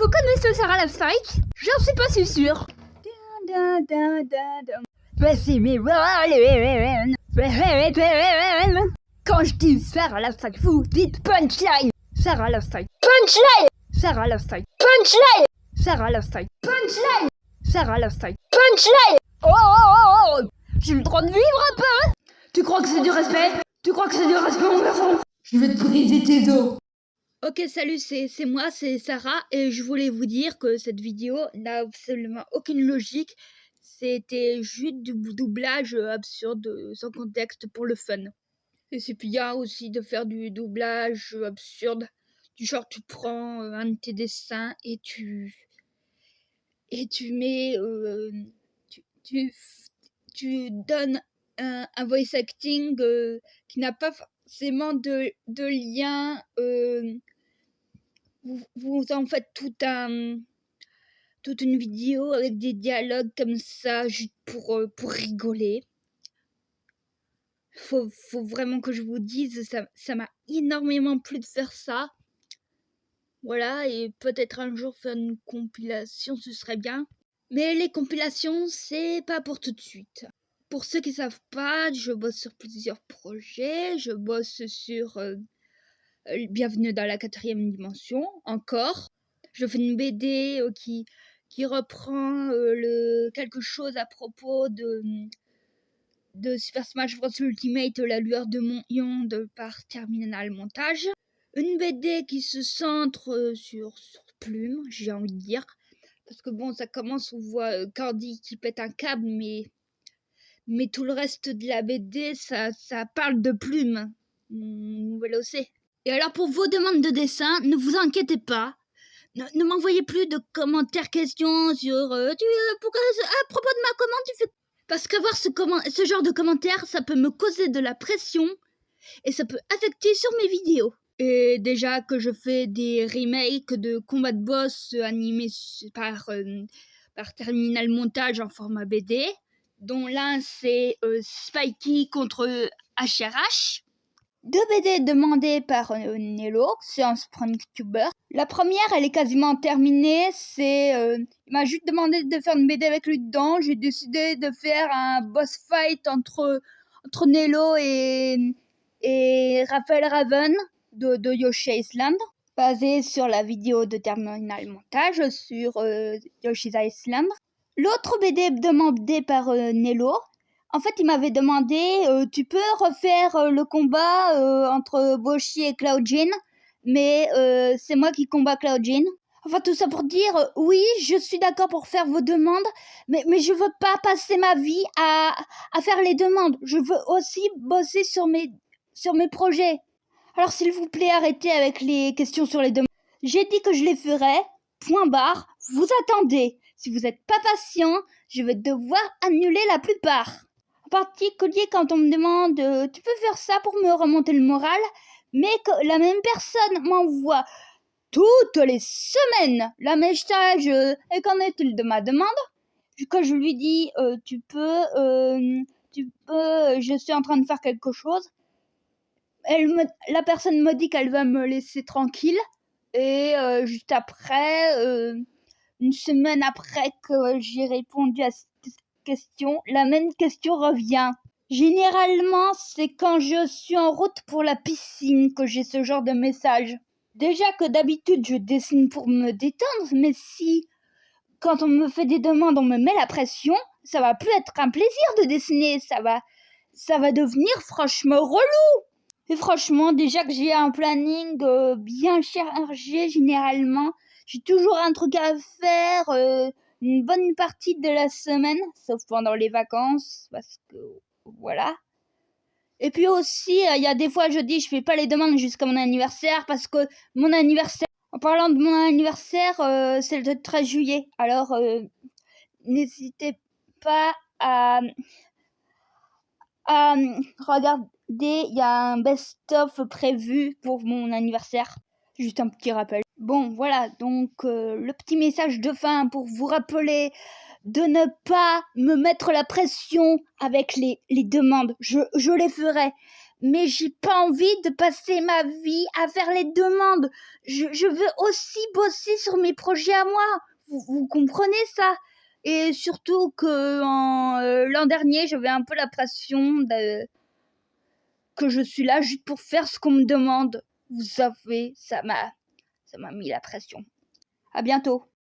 connaissez Sarah Lifestyle? J'en suis pas si sûre. Voici mes rôles. Quand je dis Sarah Lifestyle, vous dites punchline. Sarah Lifestyle. Punchline. Sarah Lifestyle. Punchline. Sarah Lifestyle. Punchline. Sarah Lifestyle. Punchline. Oh, j'ai le droit de vivre un peu. Tu crois que c'est du respect? Tu crois que c'est du respect, mon garçon? Je vais te briser tes os. Ok, salut, c'est moi, c'est Sarah, et je voulais vous dire que cette vidéo n'a absolument aucune logique. C'était juste du doublage absurde, sans contexte, pour le fun. Et c'est bien aussi de faire du doublage absurde, du genre tu prends un de tes dessins et tu mets, tu donnes un voice acting qui n'a pas forcément de lien. Vous en faites toute une vidéo avec des dialogues comme ça, juste pour rigoler. Faut vraiment que je vous dise, ça m'a énormément plu de faire ça. Voilà, et peut-être un jour faire une compilation, ce serait bien. Mais les compilations, c'est pas pour tout de suite. Pour ceux qui savent pas, je bosse sur plusieurs projets. Je bosse sur Bienvenue dans la 4e dimension, encore. Je fais une BD qui reprend quelque chose à propos de Super Smash Bros Ultimate, la lueur de mon Yonde par Terminal Montage. Une BD qui se centre sur Plume, j'ai envie de dire. Parce que bon, ça commence, on voit Candy qui pète un câble, mais tout le reste de la BD, ça parle de Plume, mon nouvel OC. Et alors pour vos demandes de dessin, ne vous inquiétez pas. Ne m'envoyez plus de commentaires, questions sur pourquoi à propos de ma commande tu fais. Parce qu'avoir ce genre de commentaires, ça peut me causer de la pression et ça peut affecter sur mes vidéos. Et déjà que je fais des remakes de combats de boss animés par Terminal Montage en format BD, dont l'un c'est Spikey contre HRH. 2 BD demandées par Nello, c'est un Sprungtuber. La première, elle est quasiment terminée. Il m'a juste demandé de faire une BD avec lui dedans. J'ai décidé de faire un boss fight entre Nello et Raphaël Raven de Yoshi Island, basé sur la vidéo de Terminal Montage sur Yoshi's Island. L'autre BD demandée par Nello, en fait, il m'avait demandé, tu peux refaire le combat entre Boshi et Cloudjin, mais c'est moi qui combat Cloudjin. Enfin, tout ça pour dire, oui, je suis d'accord pour faire vos demandes, mais je veux pas passer ma vie à faire les demandes. Je veux aussi bosser sur mes projets. Alors, s'il vous plaît, arrêtez avec les questions sur les demandes. J'ai dit que je les ferais, point barre, vous attendez. Si vous n'êtes pas patient, je vais devoir annuler la plupart. En particulier quand on me demande tu peux faire ça pour me remonter le moral, mais que la même personne m'envoie toutes les semaines la message et qu'en est-il de ma demande? Quand je lui dis tu peux, je suis en train de faire quelque chose, la personne me dit qu'elle va me laisser tranquille, et juste après, une semaine après que j'ai répondu à cette question, la même question revient. Généralement, c'est quand je suis en route pour la piscine que j'ai ce genre de message. Déjà que d'habitude, je dessine pour me détendre, mais si, quand on me fait des demandes, on me met la pression, ça va plus être un plaisir de dessiner, ça va devenir franchement relou. Et franchement, déjà que j'ai un planning bien chargé, généralement, j'ai toujours un truc à faire une bonne partie de la semaine, sauf pendant les vacances, parce que voilà. Et puis aussi, il y a des fois, je dis, je fais pas les demandes jusqu'à mon anniversaire, parce que mon anniversaire, en parlant de mon anniversaire, c'est le 13 juillet. Alors, n'hésitez pas à regarder, il y a un best-of prévu pour mon anniversaire. Juste un petit rappel. Bon, voilà, donc le petit message de fin pour vous rappeler de ne pas me mettre la pression avec les demandes. Je les ferai. Mais j'ai pas envie de passer ma vie à faire les demandes. Je veux aussi bosser sur mes projets à moi. Vous comprenez ça? Et surtout que l'an dernier, j'avais un peu la pression que je suis là juste pour faire ce qu'on me demande. Vous savez, ça m'a mis la pression. À bientôt.